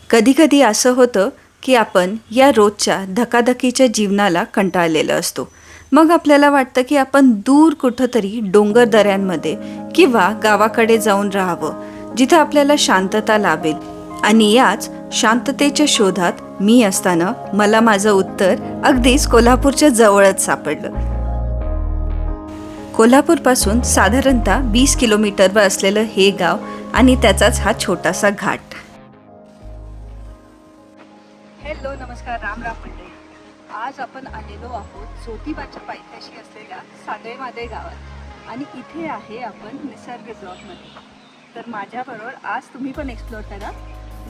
कधीकधी असं होतं की आपण या रोजच्या धकाधकीच्या जीवनाला कंटाळलेलो असतो. मग आपल्याला वाटतं की आपण दूर कुठंतरी डोंगर दऱ्यांमध्ये किंवा गावाकडे जाऊन राहावं, जिथं आपल्याला शांतता लाभेल. आणि याच शांततेच्या शोधात मी असताना मला माझं उत्तर अगदीच कोल्हापूरच्या जवळच सापडलं. कोल्हापूरपासून साधारणतः 20 किलोमीटरवर असलेलं हे गाव आणि त्याचाच हा छोटासा घाट. हॅलो, नमस्कार, राम राम मंडळी. आज आपण आलेलो आहोत ज्योतिबाच्या पायथ्याशी असलेल्या सागळेमादे गावात आणि इथे आहे आपण निसर्ग रिसॉर्टमध्ये. तर माझ्याबरोबर आज तुम्ही पण एक्सप्लोअर करा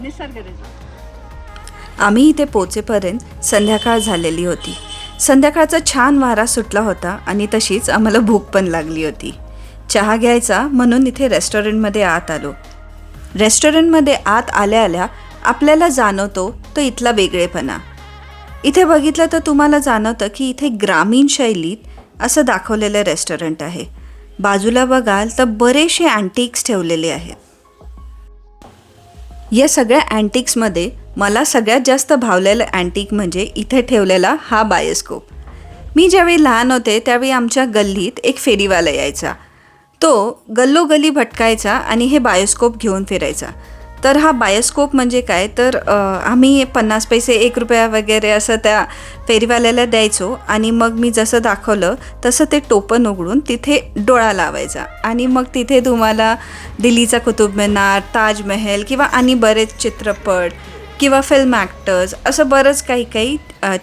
निसर्ग रिसॉर्ट. आम्ही इथे पोचेपर्यंत संध्याकाळ झालेली होती. संध्याकाळचा छान वारा सुटला होता आणि तशीच आम्हाला भूक पण लागली होती. चहा घ्यायचा म्हणून इथे रेस्टॉरंटमध्ये आत आलो. रेस्टॉरंटमध्ये आत आल्या आल्या आपल्याला जाणवतो तो इथला वेगळेपणा. इथे बघितलं तर तुम्हाला जाणवतं की इथे ग्रामीण शैलीत असं दाखवलेलं रेस्टॉरंट आहे. बाजूला बघाल तर बरेचसे अँटिक्स ठेवलेले आहेत. या सगळ्या अँटिक्समध्ये मला सगळ्यात जास्त भावलेलं अँटिक म्हणजे इथे ठेवलेला हा बायोस्कोप. मी ज्यावेळी लहान होते त्यावेळी आमच्या गल्लीत एक फेरीवाला यायचा. तो गल्लोगल्ली भटकायचा आणि हे बायोस्कोप घेऊन फिरायचा. तर हा बायोस्कोप म्हणजे काय तर आम्ही 50 पैसे 1 रुपया वगैरे असं त्या फेरीवाल्याला द्यायचो आणि मग मी जसं दाखवलं तसं ते टोपण उघडून तिथे डोळा लावायचा आणि मग तिथे तुम्हाला दिल्लीचा कुतुब मिनार, ताजमहल किंवा आणि बरेच चित्रपट किंवा फिल्म ॲक्टर्स असं बरंच काही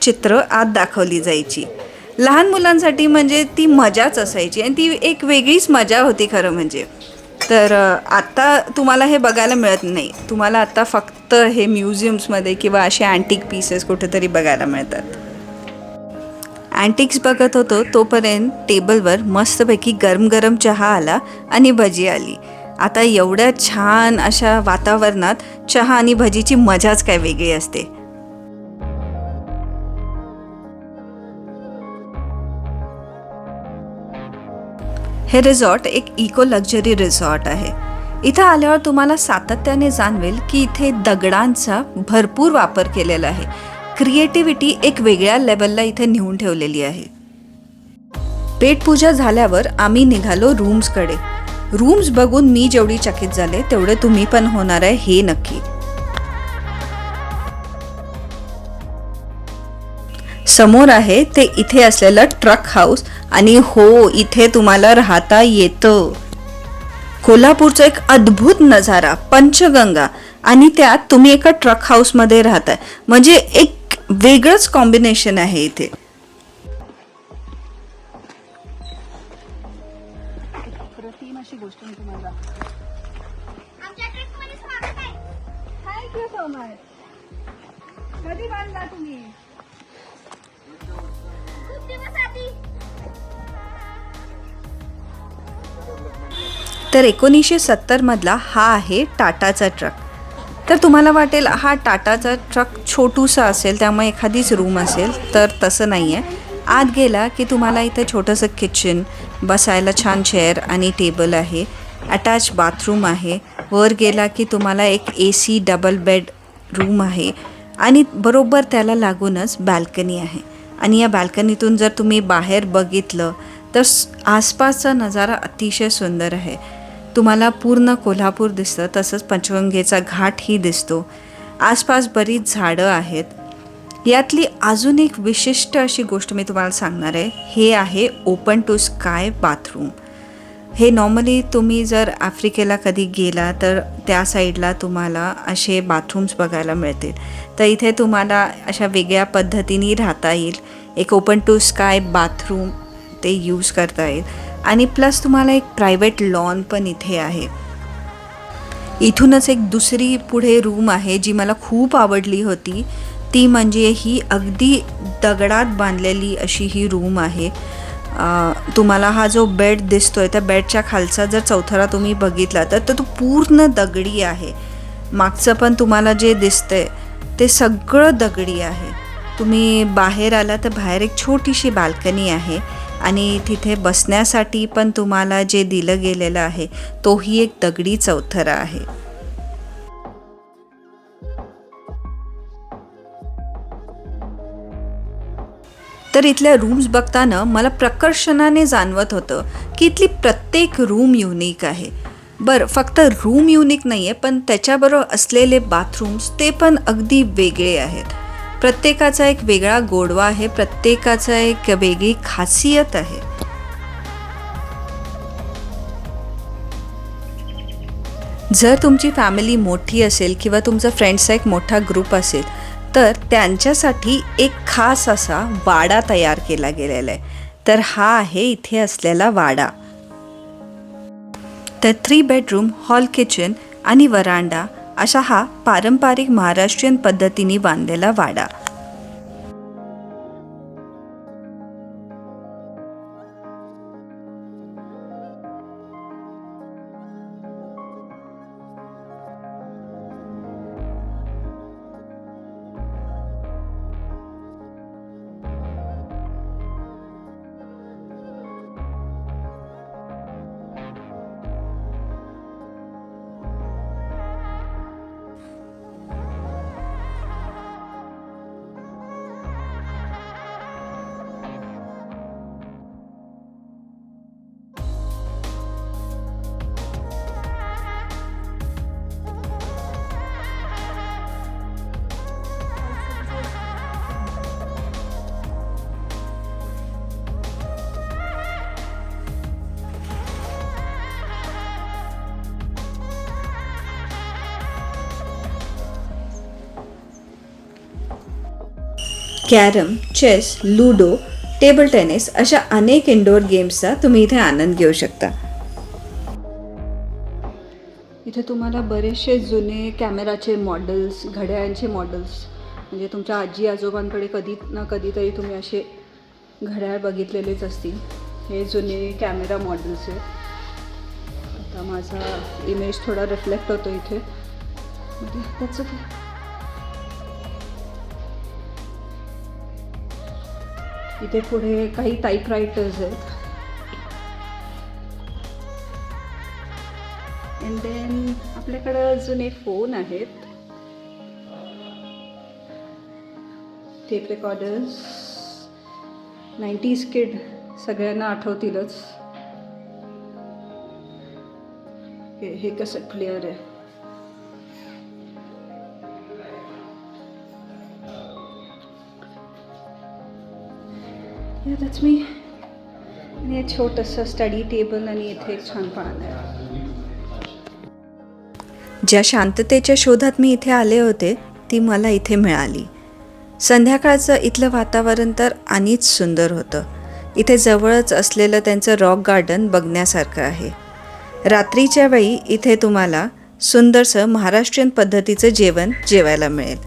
चित्र आत दाखवली जायची. लहान मुलांसाठी म्हणजे ती मजाच असायची आणि ती एक वेगळीच मजा होती खरं म्हणजे. तर आत्ता तुम्हाला हे बघायला मिळत नाही. तुम्हाला आत्ता फक्त हे म्युझियम्समध्ये किंवा असे अँटिक पीसेस कुठेतरी बघायला मिळतात. अँटिक्स बघत होतो तोपर्यंत टेबलवर मस्तपैकी गरम गरम चहा आला आणि भजी आली. आता एवढ्या छान अशा वातावरणात चहा आणि भजीची मजाच काय वेगळी असते. हे रिसॉर्ट एक इको लक्झरी रिसॉर्ट आहे. इथं आल्यावर तुम्हाला सातत्याने जाणवेल की इथे दगडांचा भरपूर वापर केलेला आहे. क्रिएटिव्हिटी एक वेगळ्या लेवलला इथे नेऊन ठेवलेली आहे. पेटपूजा झाल्यावर आम्ही निघालो रूम्सकडे. रूम्स बघून मी जेवढी चकित झाले तेवढे तुम्ही पण होणार आहे हे नक्की. समोर आहे ते इथे असलेलं ट्रक हाऊस आणि हो, इथे तुम्हाला राहता येतं. कोल्हापूरचा एक अद्भुत नजारा, पंचगंगा आणि त्यात तुम्ही एका ट्रक हाऊसमध्ये राहताय म्हणजे एक वेगळंच कॉम्बिनेशन आहे इथे. अप्रतिम अशी गोष्ट मी तुम्हाला थँक्यू सो मच. कधी बांधला तुम्ही? तर 1970 मधला हा आहे टाटाचा ट्रक. तर तुम्हाला वाटेल हा टाटाचा ट्रक छोटूसा असेल त्यामुळे एखादीच रूम असेल, तर तसं नाही आहे. आत गेला की तुम्हाला इथं छोटंसं किचन, बसायला छान चेअर आणि टेबल आहे, अटॅच बाथरूम आहे. वर गेला की तुम्हाला एक AC डबल बेड रूम आहे आणि बरोबर त्याला लागूनच बॅल्कनी आहे. आणि या बॅल्कनीतून जर तुम्ही बाहेर बघितलं तर आसपासचा नजारा अतिशय सुंदर आहे. तुम्हाला पूर्ण कोल्हापूर दिसतं, तसंच पंचगंगेचा घाटही दिसतो. आसपास बरीच झाडं आहेत. यातली अजून एक विशिष्ट अशी गोष्ट मी तुम्हाला सांगणार आहे. हे आहे ओपन टू स्काय बाथरूम. हे नॉर्मली तुम्ही जर आफ्रिकेला कधी गेला तर त्या साईडला तुम्हाला असे बाथरूम्स बघायला मिळतील. तर इथे तुम्हाला अशा वेगळ्या पद्धतीने राहता येईल. एक ओपन टू स्काय बाथरूम ते यूज करता येईल आणि प्लस तुम्हाला एक प्रायव्हेट लॉन पण इथे आहे. इथूनच एक दुसरी पुढे रूम आहे जी मला खूप आवडली होती. ती म्हणजे ही अगदी दगडात बांधलेली अशी ही रूम आहे. तुम्हाला हा जो बेड दिसतोय त्या बेडच्या खालचा जर चौथरा तुम्ही बघितला तर तो पूर्ण दगडी आहे. मागचं पण तुम्हाला जे दिसतंय ते सगळं दगडी आहे. तुम्ही बाहेर आला तर बाहेर एक छोटीशी बाल्कनी आहे आणि तिथे बसण्यासाठी पण तुम्हाला जे दिलं गेलेलं आहे तोही एक दगडी चौथरा आहे. तर इथल्या रूम्स बघताना मला प्रकर्षाने जाणवत होतं की इथली प्रत्येक रूम युनिक आहे. बरं, फक्त रूम युनिक नाही आहे, पण त्याच्याबरोबर असलेले बाथरूम्स ते पण अगदी वेगळे आहेत. प्रत्येकाचा एक वेगळा गोडवा आहे, प्रत्येकाचा एक वेगळी खासियत आहे. जर तुमची फॅमिली मोठी असेल किंवा तुमचा फ्रेंड्सचा एक मोठा ग्रुप असेल तर त्यांच्यासाठी एक खास असा वाडा तयार केला गेलेला आहे. तर हा आहे इथे असलेला वाडा. तर 3 बेडरूम, हॉल, किचन आणि वरांडा असा हा पारंपरिक महाराष्ट्रीयन पद्धतीने बांधलेला वाडा. Carrom, chess, ludo, table tennis अशा अनेक इंडोर गेम्सचा तुम्ही इथे आनंद घेऊ शकता. इथे तुम्हाला बरेचसे जुने कॅमेराचे मॉडेल्स, घड्याळांचे मॉडेल्स, म्हणजे तुमच्या आजी आजोबांकडे कधी ना कधीतरी तुम्ही असे घड्याळ बघितलेलेच असतील. हे जुने कॅमेरा मॉडेल्स आहेत. आता माझा इमेज थोडा रिफ्लेक्ट होतो इथे. त्याचं काय, इथे पुढे काही टाईपरायटर्स आहेत. अँड देन आपल्याकडं जुने फोन आहेत, टेप रेकॉर्डर्स. 90s किड सगळ्यांना आठवतीलच. हे कसं प्लेअर आहे. दॅट्स मी. आणि हे छोटंसं स्टडी टेबल आणि इथे एक छान पान आहे. ज्या शांततेच्या शोधात मी इथे आले होते ती मला इथे मिळाली. संध्याकाळचं इथलं वातावरण तर आणिच सुंदर होतं. इथे जवळच असलेलं त्यांचं रॉक गार्डन बघण्यासारखं आहे. रात्रीच्या वेळी इथे तुम्हाला सुंदरसं महाराष्ट्रीयन पद्धतीचं जेवण जेवायला मिळेल.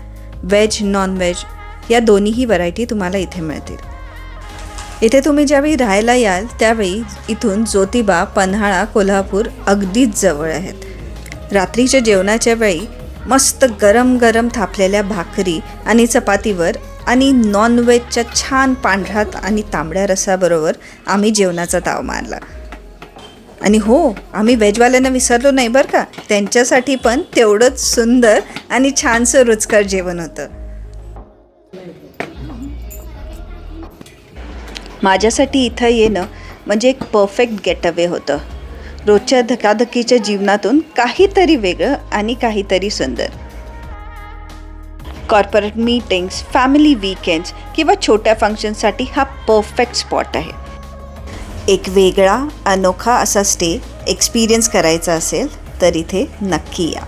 व्हेज, नॉन व्हेज या दोन्हीही व्हरायटी तुम्हाला इथे मिळतील. इथे तुम्ही ज्यावेळी राहायला याल त्यावेळी इथून ज्योतिबा, पन्हाळा, कोल्हापूर अगदीच जवळ आहेत. रात्रीच्या जेवणाच्या वेळी मस्त गरम गरम थापलेल्या भाकरी आणि चपातीवर आणि नॉनव्हेजच्या छान पांढऱ्या आणि तांबड्या रसाबरोबर आम्ही जेवणाचा ताव मारला. आणि हो, आम्ही व्हेजवाल्यांना विसरलो नाही बरं का. त्यांच्यासाठी पण तेवढंच सुंदर आणि छानसं रुचकर जेवण होतं. माझ्यासाठी इथं येणं म्हणजे एक परफेक्ट गेटअवे होतं. रोजच्या धकाधकीच्या जीवनातून काहीतरी वेगळं आणि काहीतरी सुंदर. कॉर्पोरेट मीटिंग्स, फॅमिली वीकेंड्स किंवा छोट्या फंक्शनसाठी हा परफेक्ट स्पॉट आहे. एक वेगळा अनोखा असा स्टे एक्सपिरियन्स करायचा असेल तर इथे नक्की या.